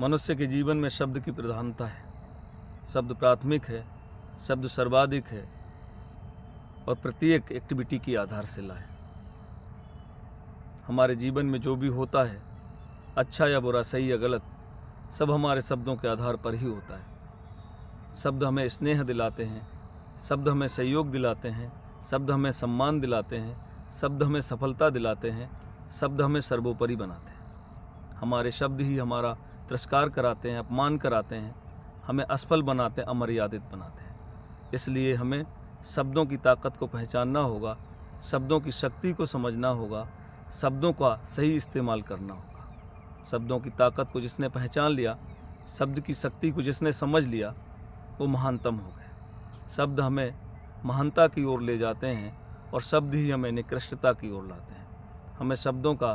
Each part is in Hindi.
मनुष्य के जीवन में शब्द की प्रधानता है। शब्द प्राथमिक है, शब्द सर्वाधिक है और प्रत्येक एक्टिविटी की आधारशिला है। हमारे जीवन में जो भी होता है, अच्छा या बुरा, सही या गलत, सब हमारे शब्दों के आधार पर ही होता है। शब्द हमें स्नेह दिलाते हैं, शब्द हमें सहयोग दिलाते हैं, शब्द हमें सम्मान दिलाते हैं, शब्द हमें सफलता दिलाते हैं, शब्द हमें सर्वोपरि बनाते हैं। हमारे शब्द ही हमारा तिरस्कार कराते हैं, अपमान कराते हैं, हमें असफल बनाते हैं, अमर्यादित बनाते हैं। इसलिए हमें शब्दों की ताकत को पहचानना होगा, शब्दों की शक्ति को समझना होगा, शब्दों का सही इस्तेमाल करना होगा। शब्दों की ताकत को जिसने पहचान लिया, शब्द की शक्ति को जिसने समझ लिया, वो महानतम हो गए। शब्द हमें महानता की ओर ले जाते हैं और शब्द ही हमें निकृष्टता की ओर लाते हैं। हमें शब्दों का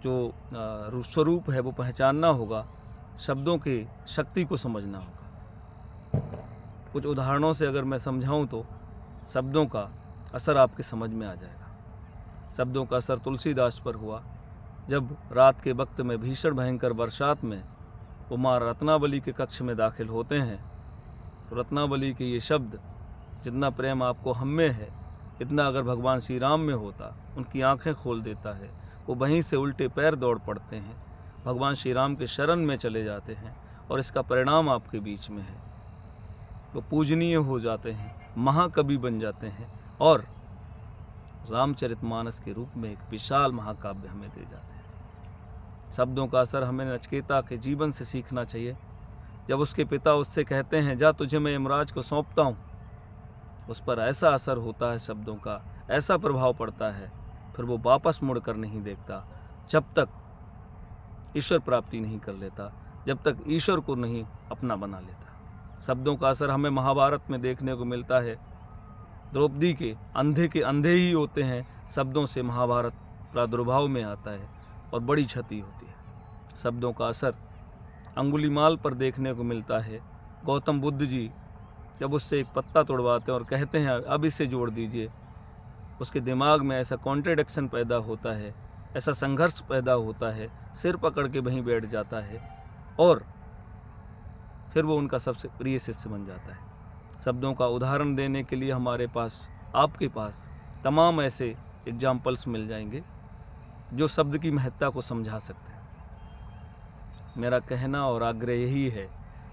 जो स्वरूप है वो पहचानना होगा, शब्दों की शक्ति को समझना होगा। कुछ उदाहरणों से अगर मैं समझाऊं तो शब्दों का असर आपके समझ में आ जाएगा। शब्दों का असर तुलसीदास पर हुआ। जब रात के वक्त में भीषण भयंकर बरसात में वो माँ रत्नावली के कक्ष में दाखिल होते हैं, तो रत्नावली के ये शब्द, जितना प्रेम आपको हम में है, इतना अगर भगवान श्री राम में होता, उनकी आंखें खोल देता है। वो वहीं से उल्टे पैर दौड़ पड़ते हैं, भगवान श्री राम के शरण में चले जाते हैं और इसका परिणाम आपके बीच में है। वो पूजनीय हो जाते हैं, महाकवि बन जाते हैं और रामचरितमानस के रूप में एक विशाल महाकाव्य हमें दे जाते हैं। शब्दों का असर हमें नचिकेता के जीवन से सीखना चाहिए। जब उसके पिता उससे कहते हैं, जा तुझे मैं यमराज को सौंपता हूँ, उस पर ऐसा असर होता है शब्दों का, ऐसा प्रभाव पड़ता है, फिर वो वापस मुड़कर नहीं देखता जब तक ईश्वर प्राप्ति नहीं कर लेता, जब तक ईश्वर को नहीं अपना बना लेता। शब्दों का असर हमें महाभारत में देखने को मिलता है। द्रौपदी के अंधे ही होते हैं, शब्दों से महाभारत प्रादुर्भाव में आता है और बड़ी क्षति होती है। शब्दों का असर अंगुलीमाल पर देखने को मिलता है। गौतम बुद्ध जी जब उससे एक पत्ता तोड़वाते हैं और कहते हैं अब इसे जोड़ दीजिए, उसके दिमाग में ऐसा कॉन्ट्रडिक्शन पैदा होता है, ऐसा संघर्ष पैदा होता है, सिर पकड़ के वहीं बैठ जाता है और फिर वो उनका सबसे प्रिय शिष्य बन जाता है। शब्दों का उदाहरण देने के लिए हमारे पास, आपके पास तमाम ऐसे एग्जाम्पल्स मिल जाएंगे जो शब्द की महत्ता को समझा सकते हैं। मेरा कहना और आग्रह यही है,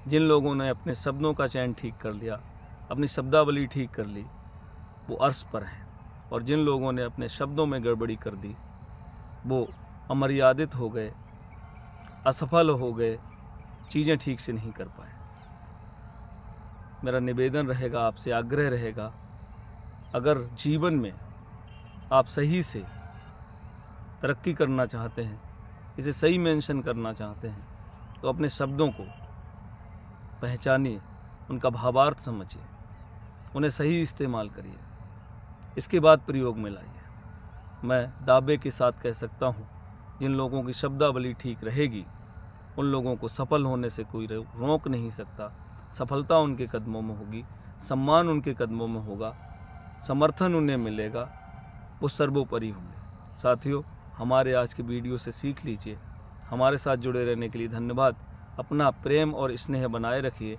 जिन लोगों ने अपने शब्दों का चयन ठीक कर लिया, अपनी शब्दावली ठीक कर ली, वो अर्श पर हैं, और जिन लोगों ने अपने शब्दों में गड़बड़ी कर दी, वो अमर्यादित हो गए, असफल हो गए, चीज़ें ठीक से नहीं कर पाए। मेरा निवेदन रहेगा, आपसे आग्रह रहेगा, अगर जीवन में आप सही से तरक्की करना चाहते हैं, इसे सही मेंशन करना चाहते हैं, तो अपने शब्दों को पहचानिए, उनका भावार्थ समझिए, उन्हें सही इस्तेमाल करिए, इसके बाद प्रयोग में लाइए। मैं दावे के साथ कह सकता हूँ, जिन लोगों की शब्दावली ठीक रहेगी, उन लोगों को सफल होने से कोई रोक नहीं सकता। सफलता उनके कदमों में होगी, सम्मान उनके कदमों में होगा, समर्थन उन्हें मिलेगा, वो सर्वोपरि होंगे। साथियों, हमारे आज के वीडियो से सीख लीजिए। हमारे साथ जुड़े रहने के लिए धन्यवाद। अपना प्रेम और स्नेह बनाए रखिए।